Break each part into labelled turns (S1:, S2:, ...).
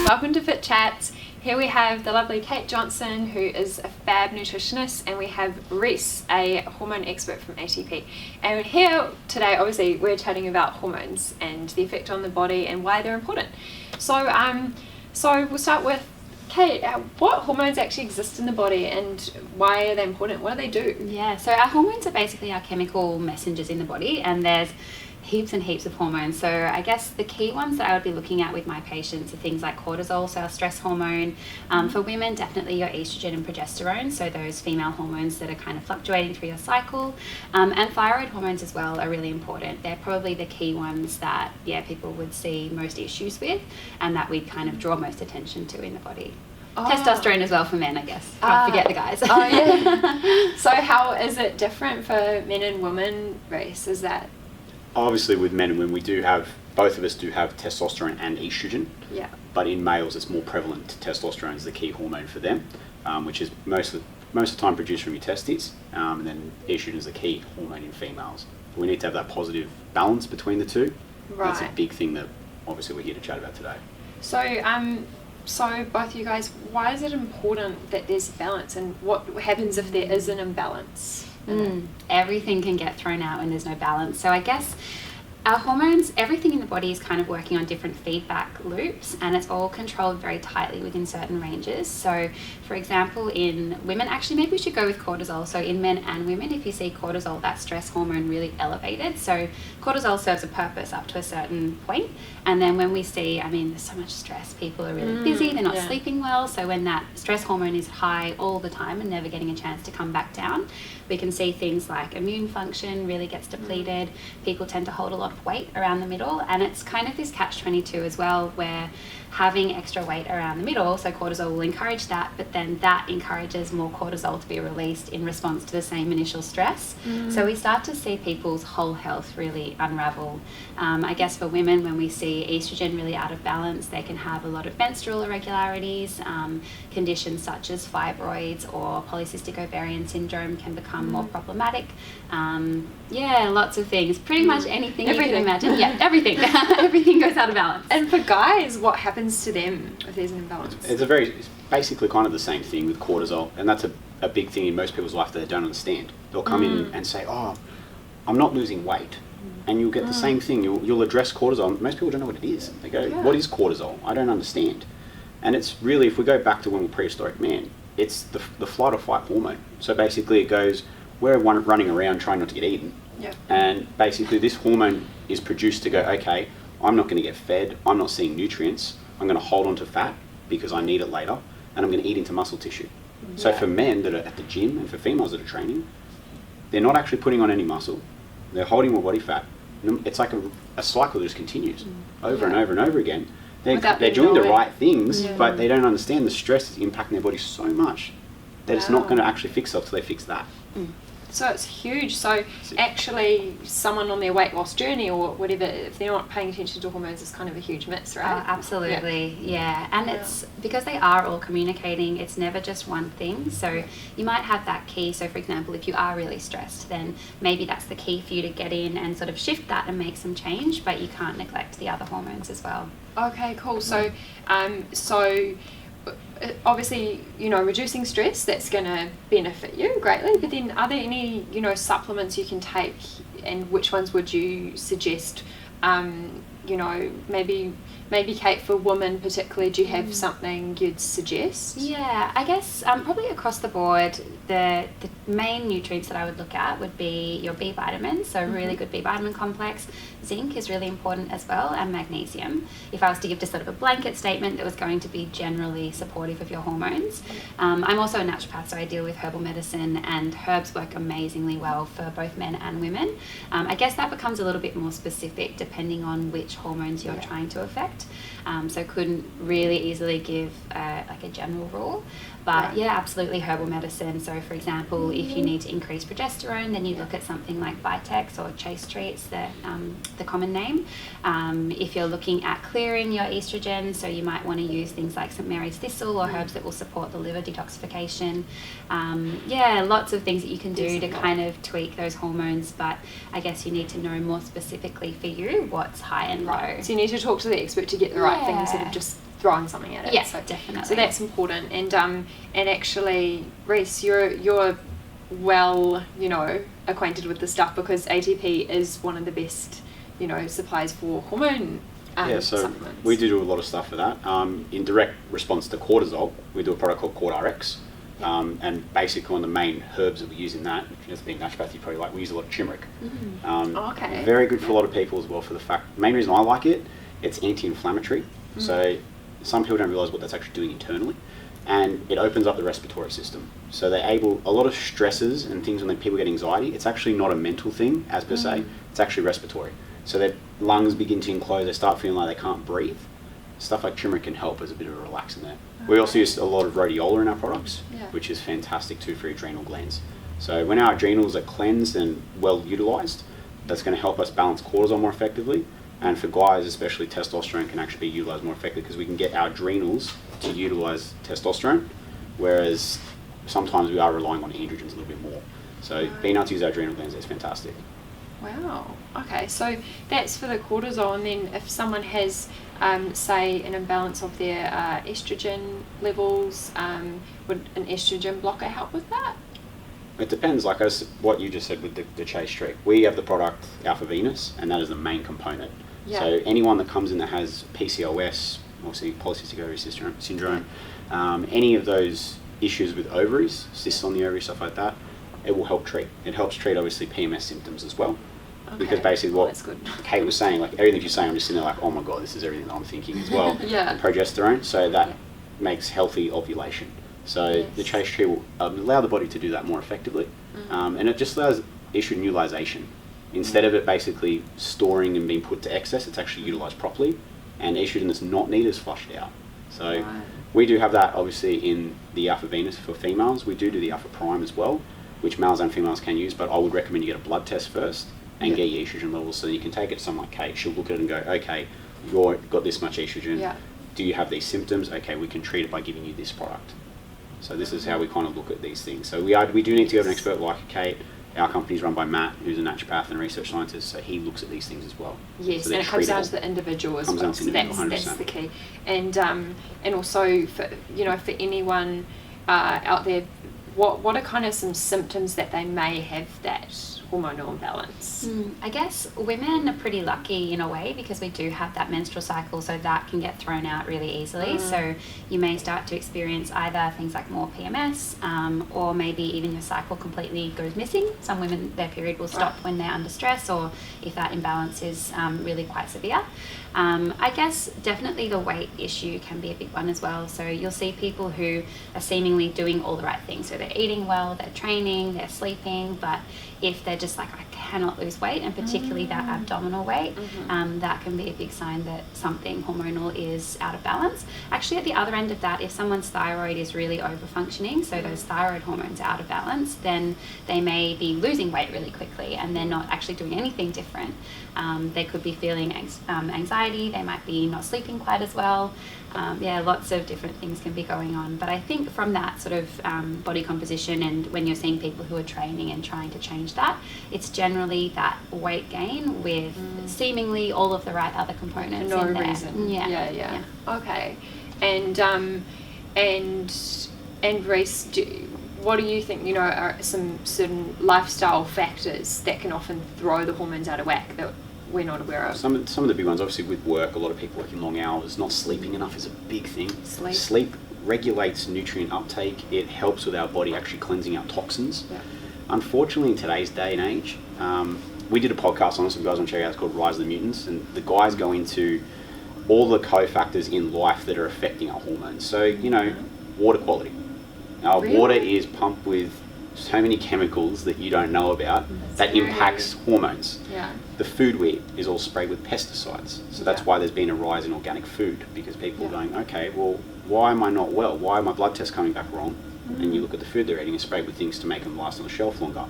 S1: welcome to Fit Chats. Here we have the lovely Kate Johnson, who is a fab nutritionist, and we have Reese, a hormone expert from ATP. And here today, obviously, we're chatting about hormones and the effect on the body and why they're important. So we'll start with Kate. What hormones actually exist in the body and why are they important? What do they do?
S2: Yeah, so our hormones are basically our chemical messengers in the body, and there's heaps and heaps of hormones. So I guess the key ones that I would be looking at with my patients are things like cortisol, so our stress hormone. For women, definitely your estrogen and progesterone, so those female hormones that are kind of fluctuating through your cycle. And thyroid hormones as well are really important. They're probably the key ones that, people would see most issues with and that we'd kind of draw most attention to in the body. Testosterone as well for men, I guess. Can't forget the guys.
S1: So how is it different for men and women, Reese? Is that...
S3: Obviously with men and women, both of us do have testosterone and estrogen.
S1: Yeah.
S3: But in males, it's more prevalent. Testosterone is the key hormone for them, which is most of the time produced from your testes, and then estrogen is the key hormone in females. We need to have that positive balance between the two.
S1: Right.
S3: That's a big thing that obviously we're here to chat about today.
S1: So both you guys, why is it important that there's balance, and what happens if there is an imbalance?
S2: Everything can get thrown out when there's no balance. So I guess our hormones, everything in the body is kind of working on different feedback loops, and it's all controlled very tightly within certain ranges. So for example, in women, actually maybe we should go with cortisol. So in men and women, if you see cortisol, that stress hormone really elevated. So cortisol serves a purpose up to a certain point. And then when we see, there's so much stress, people are really busy, they're not sleeping well. So when that stress hormone is high all the time and never getting a chance to come back down, we can see things like immune function really gets depleted. People tend to hold a lot of weight around the middle, and it's kind of this catch-22 as well, where having extra weight around the middle, so cortisol will encourage that, but then that encourages more cortisol to be released in response to the same initial stress. So we start to see people's whole health really unravel. I guess for women, when we see estrogen really out of balance, they can have a lot of menstrual irregularities, conditions such as fibroids or polycystic ovarian syndrome can become more problematic. Lots of things, pretty much anything you can imagine. Yeah, everything. Everything goes out of balance.
S1: And for guys, what happens to them if there's an imbalance?
S3: It's basically kind of the same thing with cortisol, and that's a big thing in most people's life that they don't understand. They'll come in and say, I'm not losing weight. And you'll get the same thing. You'll address cortisol. Most people don't know what it is. They go, what is cortisol? I don't understand. And it's really, if we go back to when we're prehistoric man, it's the flight or fight hormone. So basically it goes, we're running around trying not to get eaten.
S1: Yeah.
S3: And basically this hormone is produced to go, okay, I'm not going to get fed, I'm not seeing nutrients, I'm going to hold on to fat because I need it later, and I'm going to eat into muscle tissue. So for men that are at the gym and for females that are training, they're not actually putting on any muscle, they're holding more body fat. It's like a cycle that just continues over and over and over again. They're doing the right things, but they don't understand the stress is impacting their body so much that it's not going to actually fix itself till they fix that.
S1: So it's huge. So actually someone on their weight loss journey or whatever, if they're not paying attention to hormones, it's kind of a huge miss, right?
S2: Oh, absolutely, yeah. And it's because they are all communicating, it's never just one thing. So you might have that key. So for example, if you are really stressed, then maybe that's the key for you to get in and sort of shift that and make some change, but you can't neglect the other hormones as well.
S1: Okay, cool. So obviously, reducing stress, that's going to benefit you greatly, but then are there any, supplements you can take, and which ones would you suggest? Maybe Kate, for women particularly, do you have something you'd suggest?
S2: Yeah, I guess probably across the board, the main nutrients that I would look at would be your B vitamins, so really good B vitamin complex. Zinc is really important as well, and magnesium. If I was to give just sort of a blanket statement that was going to be generally supportive of your hormones. I'm also a naturopath, so I deal with herbal medicine, and herbs work amazingly well for both men and women. I guess that becomes a little bit more specific depending on which hormones you're trying to affect. So couldn't really easily give like a general rule. But yeah, absolutely herbal medicine. So for example, if you need to increase progesterone, then you look at something like Vitex or Chase Treats, the common name. If you're looking at clearing your estrogen, so you might want to use things like St. Mary's Thistle or herbs that will support the liver detoxification. Yeah, lots of things that you can do to kind of tweak those hormones, but I guess you need to know more specifically for you what's high and grow.
S1: So you need to talk to the expert to get the right thing instead of just throwing something at it.
S2: Yeah,
S1: so,
S2: definitely.
S1: So that's important. And actually, Reese, you're well, acquainted with the stuff because ATP is one of the best, supplies for hormone
S3: So
S1: supplements.
S3: we do a lot of stuff for that. In direct response to cortisol, we do a product called CordRx. And basically one of the main herbs that we use in that, as being naturopath, you probably like, we use a lot of turmeric.
S1: Okay.
S3: Very good for a lot of people as well for the fact, main reason I like it, it's anti-inflammatory. So some people don't realise what that's actually doing internally. And it opens up the respiratory system. So they're able, a lot of stresses and things when people get anxiety, it's actually not a mental thing as per se, it's actually respiratory. So their lungs begin to enclose, they start feeling like they can't breathe. Stuff like turmeric can help as a bit of a relax in there. We also use a lot of rhodiola in our products, which is fantastic too for adrenal glands. So when our adrenals are cleansed and well utilised, that's going to help us balance cortisol more effectively. And for guys, especially, testosterone can actually be utilised more effectively because we can get our adrenals to utilise testosterone, whereas sometimes we are relying on androgens a little bit more. So being able to use our adrenal glands is fantastic.
S1: Wow. Okay, so that's for the cortisol, and then if someone has, say, an imbalance of their estrogen levels, would an estrogen blocker help with that?
S3: It depends, like as what you just said with the Chase Streak. We have the product Alpha Venus, and that is the main component.
S1: Yeah.
S3: So anyone that comes in that has PCOS, obviously polycystic ovary syndrome, any of those issues with ovaries, cysts on the ovary, stuff like that, it will help treat. It helps treat obviously PMS symptoms as well. Because basically what
S1: that's good.
S3: Kate was saying, like everything she's saying, I'm just sitting there like, oh my god, this is everything that I'm thinking as well.
S1: Yeah.
S3: And progesterone, so that makes healthy ovulation. So the Chase Tree will allow the body to do that more effectively. And it just allows estrogen utilization. Instead of it basically storing and being put to excess, it's actually utilized properly. And estrogen that's not needed is flushed out. So we do have that obviously in the Alpha Venus for females. We do the Alpha Prime as well, which males and females can use, but I would recommend you get a blood test first and get your estrogen levels so you can take it to someone like Kate. She'll look at it and go, okay, you've got this much estrogen.
S1: Yeah.
S3: Do you have these symptoms? Okay, we can treat it by giving you this product. So this is how we kind of look at these things. So we do need to have an expert like Kate. Our company is run by Matt, who's a naturopath and a research scientist, so he looks at these things as well.
S1: Yes,
S3: so
S1: and it comes down to the individual as well. So that's the key. And also for for anyone out there, what are kind of some symptoms that they may have that hormonal imbalance?
S2: I guess women are pretty lucky in a way because we do have that menstrual cycle, so that can get thrown out really easily. So you may start to experience either things like more PMS or maybe even your cycle completely goes missing. Some women, their period will stop when they're under stress or if that imbalance is really quite severe. I guess definitely the weight issue can be a big one as well. So you'll see people who are seemingly doing all the right things. So they're eating well, they're training, they're sleeping, but if they're just like, I cannot lose weight, and particularly that abdominal weight, that can be a big sign that something hormonal is out of balance. Actually, at the other end of that, if someone's thyroid is really over-functioning, so those thyroid hormones are out of balance, then they may be losing weight really quickly and they're not actually doing anything different. They could be feeling anxiety, they might be not sleeping quite as well. Lots of different things can be going on. But I think from that sort of body composition, and when you're seeing people who are training and trying to change that, it's generally that weight gain with seemingly all of the right other components
S1: No
S2: in there.
S1: reason.
S2: Yeah.
S1: Okay. And Reese, what do you think, are some certain lifestyle factors that can often throw the hormones out of whack that we're not aware of?
S3: Some of the big ones, obviously with work, a lot of people working long hours, not sleeping enough is a big thing. Sleep regulates nutrient uptake. It helps with our body actually cleansing out toxins.
S1: Yeah.
S3: Unfortunately, in today's day and age, we did a podcast on this, if you guys want to check it out, it's called Rise of the Mutants, and the guys go into all the cofactors in life that are affecting our hormones. So, water quality. Our water is pumped with so many chemicals that you don't know about that impacts hormones.
S1: Yeah.
S3: The food we eat is all sprayed with pesticides. So that's why there's been a rise in organic food, because people are going, okay, well, why am I not well? Why are my blood tests coming back wrong? And you look at the food they're eating, it's sprayed with things to make them last on the shelf longer.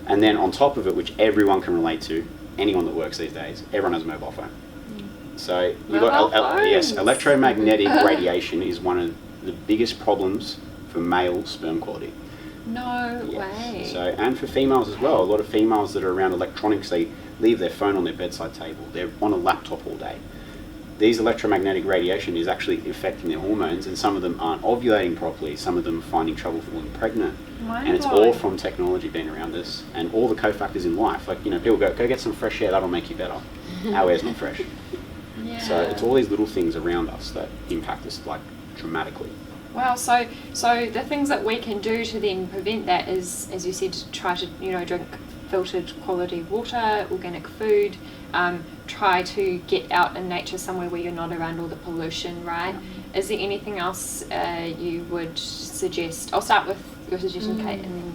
S3: And then on top of it, which everyone can relate to, anyone that works these days, everyone has a mobile phone. So you've got electromagnetic radiation is one of the biggest problems for male sperm quality.
S1: No way.
S3: So, and for females as well, a lot of females that are around electronics, they leave their phone on their bedside table, they're on a laptop all day. These electromagnetic radiation is actually affecting their hormones, and some of them aren't ovulating properly, some of them are finding trouble falling pregnant. And it's all from technology being around us and all the cofactors in life. Like, people go get some fresh air, that'll make you better. Our air's not fresh.
S1: Yeah.
S3: So it's all these little things around us that impact us like dramatically.
S1: Wow, so the things that we can do to then prevent that is, as you said, to try to drink filtered quality water, organic food, try to get out in nature somewhere where you're not around all the pollution, right? Is there anything else you would suggest? I'll start with your suggestion, Kate, and then...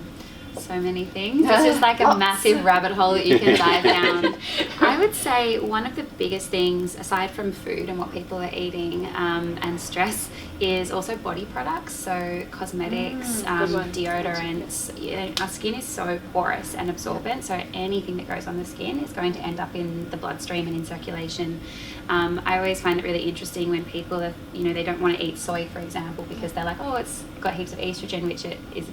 S2: So many things. This is like a massive rabbit hole that you can dive down. I would say one of the biggest things, aside from food and what people are eating and stress, is also body products. So cosmetics, deodorants. Our skin is so porous and absorbent, so anything that goes on the skin is going to end up in the bloodstream and in circulation. I always find it really interesting when people are, they don't want to eat soy, for example, because they're like, oh, it's got heaps of estrogen, which it is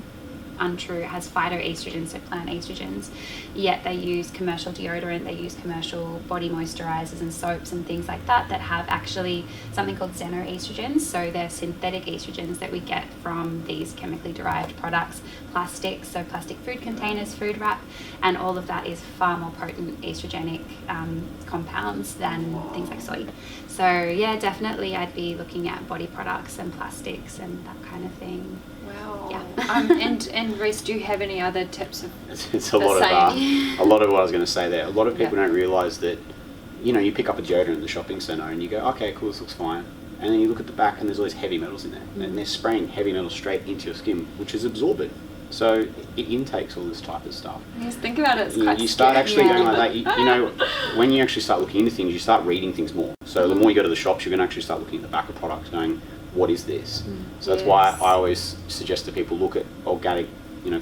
S2: untrue. It has phytoestrogens, so plant estrogens, yet they use commercial deodorant, they use commercial body moisturizers and soaps and things like that have actually something called xenoestrogens. So they're synthetic estrogens that we get from these chemically derived products, plastics, so plastic food containers, food wrap, and all of that is far more potent estrogenic compounds than things like soy. So yeah, definitely I'd be looking at body products and plastics and that kind of thing.
S1: Wow.
S2: Yeah.
S1: And Reese, do you have any other tips of
S3: It's a lot
S1: same?
S3: of a lot of what I was going to say there. A lot of people don't realise that, you pick up a deodorant in the shopping centre and you go, okay, cool, this looks fine. And then you look at the back and there's all these heavy metals in there. And they're spraying heavy metals straight into your skin, which is absorbent. So it intakes all this type of stuff.
S1: Just think about it. It's quite
S3: You start actually
S2: Yeah.
S3: going like that. When you actually start looking into things, you start reading things more. So the more you go to the shops, you're going to actually start looking at the back of products going, what is this? So that's why I always suggest to people look at organic,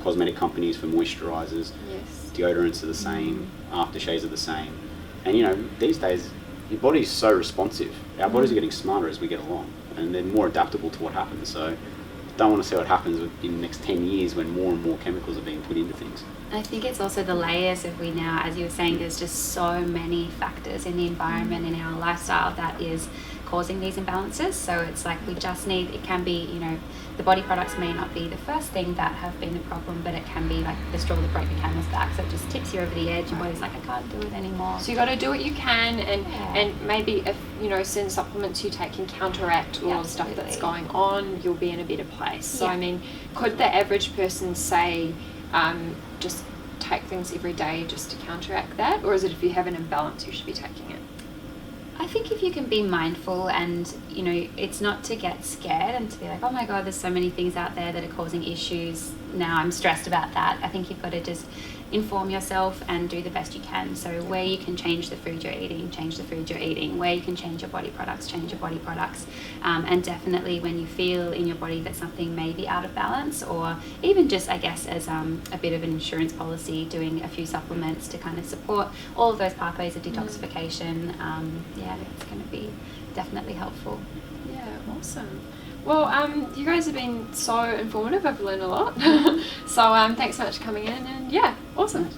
S3: cosmetic companies for moisturisers.
S1: Yes.
S3: Deodorants are the same, aftershaves are the same. And these days, your body's so responsive. Our bodies are getting smarter as we get along, and they're more adaptable to what happens. So don't want to see what happens in the next 10 years when more and more chemicals are being put into things.
S2: I think it's also the layers of as you were saying, there's just so many factors in the environment, in our lifestyle that is causing these imbalances. So it's like we just need, it can be, the body products may not be the first thing that have been the problem, but it can be like the straw that broke the camel's back. So it just tips you over the edge. Your body's like, I can't do it anymore.
S1: So you got to do what you can, and maybe if certain supplements you take can counteract all the stuff that's going on, you'll be in a better place. So I mean, could the average person say just take things every day just to counteract that, or is it if you have an imbalance you should be taking it?
S2: I think if you can be mindful and, it's not to get scared and to be like, oh my God, there's so many things out there that are causing issues. Now I'm stressed about that. I think you've got to just inform yourself and do the best you can. So where you can change the food you're eating, change the food you're eating. Where you can change your body products, change your body products. And definitely when you feel in your body that something may be out of balance, or even just, I guess, as a bit of an insurance policy, doing a few supplements to kind of support all of those pathways of detoxification, it's going to be definitely helpful.
S1: Yeah, awesome. Well, you guys have been so informative. I've learned a lot. So thanks so much for coming in, and awesome.